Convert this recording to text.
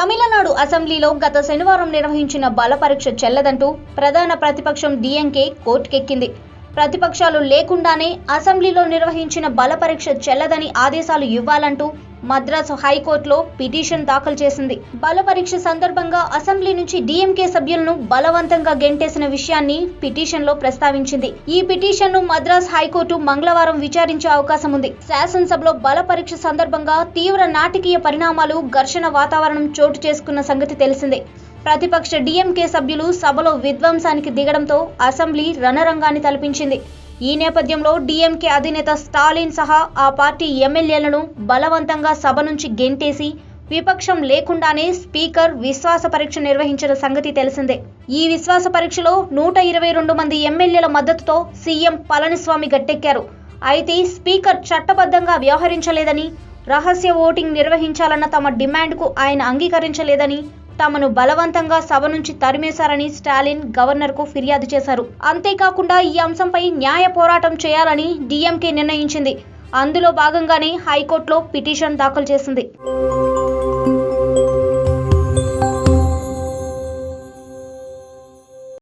తమిళనాడు అసెంబ్లీలో గత శనివారం నిర్వహించిన బల పరీక్ష చెల్లదంటూ ప్రధాన ప్రతిపక్షం డీఎంకే కోర్టుకెక్కింది. ప్రతిపక్షాలు లేకుండానే అసెంబ్లీలో నిర్వహించిన బల పరీక్ష చెల్లదని ఆదేశాలు ఇవ్వాలంటూ మద్రాసు హైకోర్టులో పిటిషన్ దాఖలు చేసింది. బల పరీక్ష సందర్భంగా అసెంబ్లీ నుంచి డీఎంకే సభ్యులను బలవంతంగా గెంటేసిన విషయాన్ని పిటిషన్లో ప్రస్తావించింది. ఈ పిటిషన్ను మద్రాసు హైకోర్టు మంగళవారం విచారించే అవకాశం ఉంది. శాసనసభలో బల పరీక్ష సందర్భంగా తీవ్ర నాటకీయ పరిణామాలు, ఘర్షణ వాతావరణం చోటు చేసుకున్న సంగతి తెలిసిందే. ప్రతిపక్ష డీఎంకే సభ్యులు సభలో విధ్వంసానికి దిగడంతో అసెంబ్లీ రణరంగాన్ని తలపించింది. ఈ నేపథ్యంలో డీఎంకే అధినేత స్టాలిన్ సహా ఆ పార్టీ ఎమ్మెల్యేలను బలవంతంగా సభ నుంచి గెంటేసి విపక్షం లేకుండానే స్పీకర్ విశ్వాస పరీక్ష నిర్వహించిన సంగతి తెలిసిందే. ఈ విశ్వాస పరీక్షలో 122 మంది ఎమ్మెల్యేల మద్దతుతో సీఎం పళనిస్వామి గట్టెక్కారు. అయితే స్పీకర్ చట్టబద్ధంగా వ్యవహరించలేదని, రహస్య ఓటింగ్ నిర్వహించాలన్న తమ డిమాండ్కు ఆయన అంగీకరించలేదని, తమను బలవంతంగా సభ నుంచి తరిమేశారని స్టాలిన్ గవర్నర్కు ఫిర్యాదు చేశారు. అంతేకాకుండా ఈ అంశంపై న్యాయ పోరాటం చేయాలని డీఎంకే నిర్ణయించింది. అందులో భాగంగానే హైకోర్టులో పిటిషన్ దాఖలు చేసింది.